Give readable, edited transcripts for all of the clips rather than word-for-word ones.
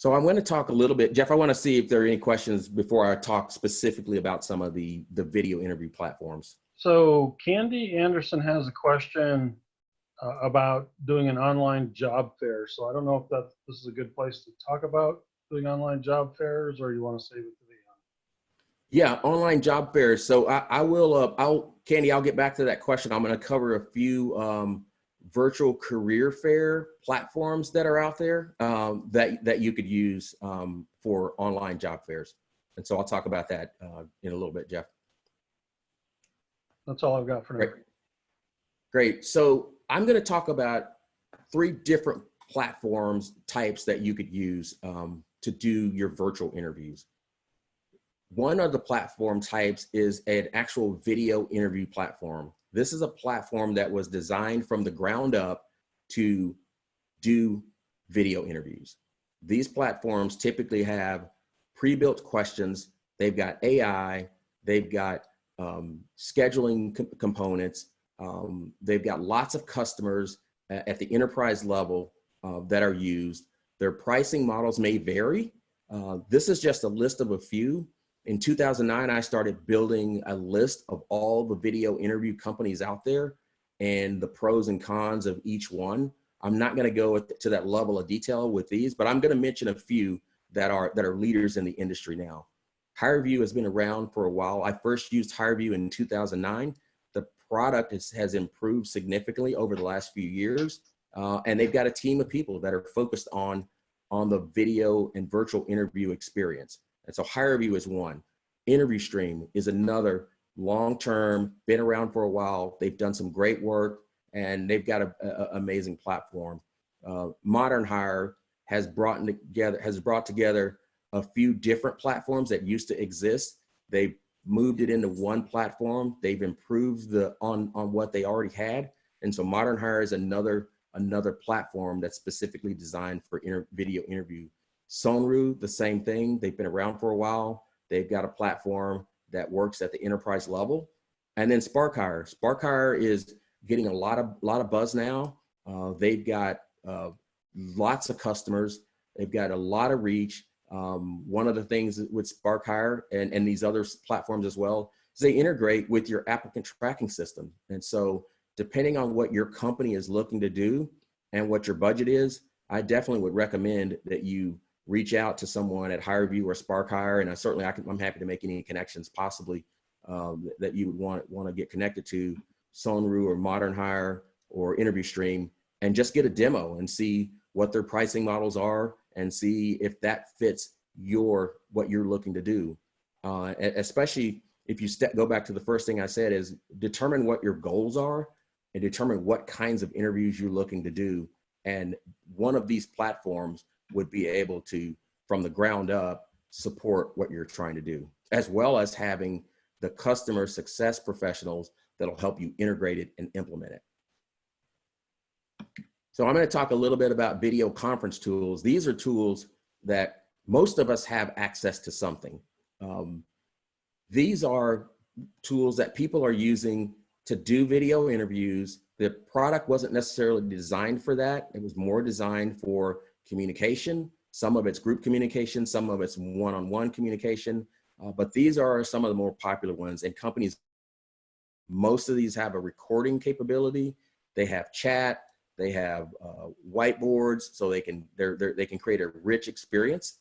So I'm going to talk a little bit, Jeff, I want to see if there are any questions before I talk specifically about some of the video interview platforms. So Candy Anderson has a question about doing an online job fair. So I don't know if this is a good place to talk about doing online job fairs, or you want to save it to the end. Yeah, online job fairs. So I will, Candy, I'll get back to that question. I'm going to cover a few virtual career fair platforms that are out there that you could use for online job fairs. And so I'll talk about that in a little bit, Jeff. That's all I've got for now. Great. So I'm going to talk about 3 different platforms types that you could use to do your virtual interviews. One of the platform types is an actual video interview platform. This is a platform that was designed from the ground up to do video interviews. These platforms typically have pre-built questions. They've got AI, they've got scheduling components. They've got lots of customers at the enterprise level that are used. Their pricing models may vary. This is just a list of a few. In 2009, I started building a list of all the video interview companies out there and the pros and cons of each one. I'm not going to go to that level of detail with these, but I'm going to mention a few that are leaders in the industry now. HireVue has been around for a while. I first used HireVue in 2009. The product has improved significantly over the last few years, and they've got a team of people that are focused on the video and virtual interview experience. And so HireVue is one. InterviewStream is another, long-term, been around for a while. They've done some great work, and they've got an amazing platform. Modern Hire has brought together a few different platforms that used to exist. They've moved it into one platform. They've improved on what they already had. And so Modern Hire is another platform that's specifically designed for video interview. Sonru, the same thing. They've been around for a while. They've got a platform that works at the enterprise level. And then SparkHire. SparkHire is getting a lot of buzz now. They've got lots of customers. They've got a lot of reach. One of the things with SparkHire and these other platforms as well is they integrate with your applicant tracking system. And so depending on what your company is looking to do and what your budget is, I definitely would recommend that you reach out to someone at HireVue or SparkHire, and I'm happy to make any connections possibly that you would want to get connected to Sonru or Modern Hire or InterviewStream, and just get a demo and see what their pricing models are and see if that fits what you're looking to do. Especially if you go back to the first thing I said, is determine what your goals are and determine what kinds of interviews you're looking to do. And one of these platforms would be able to, from the ground up, support what you're trying to do, as well as having the customer success professionals that'll help you integrate it and implement it. So I'm going to talk a little bit about video conference tools. These are tools that most of us have access to something. These are tools that people are using to do video interviews. The product wasn't necessarily designed for that. It was more designed for communication. Some of it's group communication, some of it's one-on-one communication, but these are some of the more popular ones. And companies, most of these have a recording capability. They have chat, they have whiteboards, so they can create a rich experience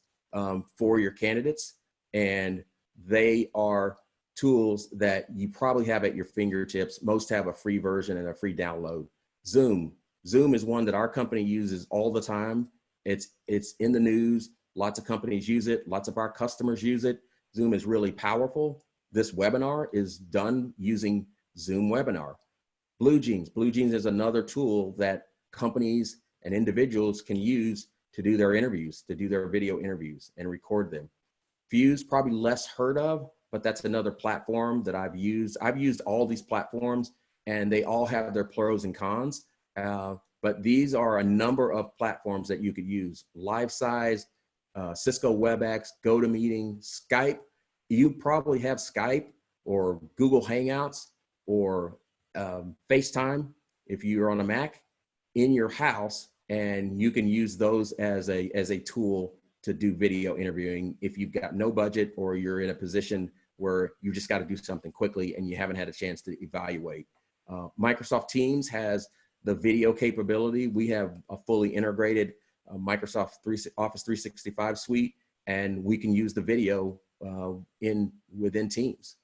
for your candidates. And they are tools that you probably have at your fingertips. Most have a free version and a free download. Zoom is one that our company uses all the time. It's in the news. Lots of companies use it. Lots of our customers use it. Zoom is really powerful. This webinar is done using Zoom webinar. BlueJeans is another tool that companies and individuals can use to do their interviews, to do their video interviews and record them. Fuse, probably less heard of, but that's another platform that I've used. I've used all these platforms and they all have their pros and cons. But these are a number of platforms that you could use. LiveSize, Cisco WebEx, GoToMeeting, Skype. You probably have Skype or Google Hangouts or FaceTime if you're on a Mac in your house, and you can use those as a tool to do video interviewing if you've got no budget or you're in a position where you just got to do something quickly and you haven't had a chance to evaluate. Microsoft Teams has the video capability. We have a fully integrated Microsoft Office 365 suite, and we can use the video within Teams.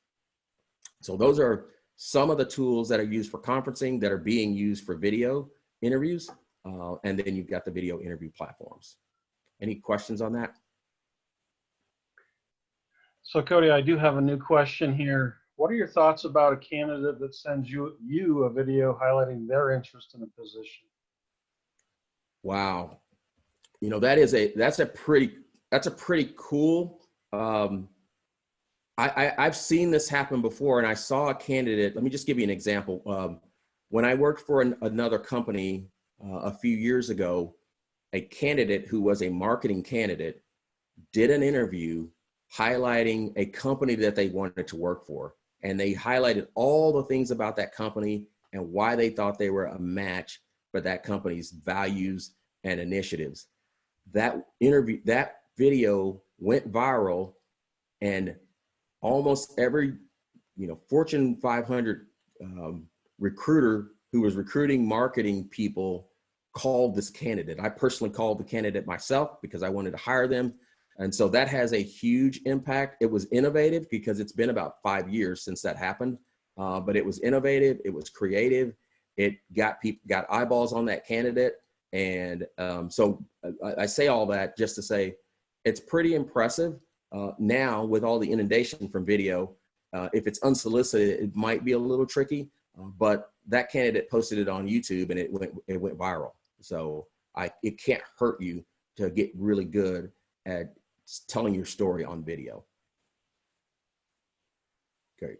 So those are some of the tools that are used for conferencing that are being used for video interviews. And then you've got the video interview platforms. Any questions on that? So Cody, I do have a new question here. What are your thoughts about a candidate that sends you a video highlighting their interest in a position? Wow. You know, that's a pretty cool, I've seen this happen before, and I saw a candidate. Let me just give you an example. When I worked for another company a few years ago, a candidate who was a marketing candidate did an interview highlighting a company that they wanted to work for. And they highlighted all the things about that company and why they thought they were a match for that company's values and initiatives. That video went viral, and almost every, Fortune 500 recruiter who was recruiting marketing people called this candidate. I personally called the candidate myself because I wanted to hire them. And so that has a huge impact. It was innovative because it's been about 5 years since that happened. But it was innovative, it was creative, it got eyeballs on that candidate. And so I say all that just to say it's pretty impressive. Now with all the inundation from video, if it's unsolicited, it might be a little tricky, but that candidate posted it on YouTube and it went viral. So it can't hurt you to get really good at telling your story on video. Great.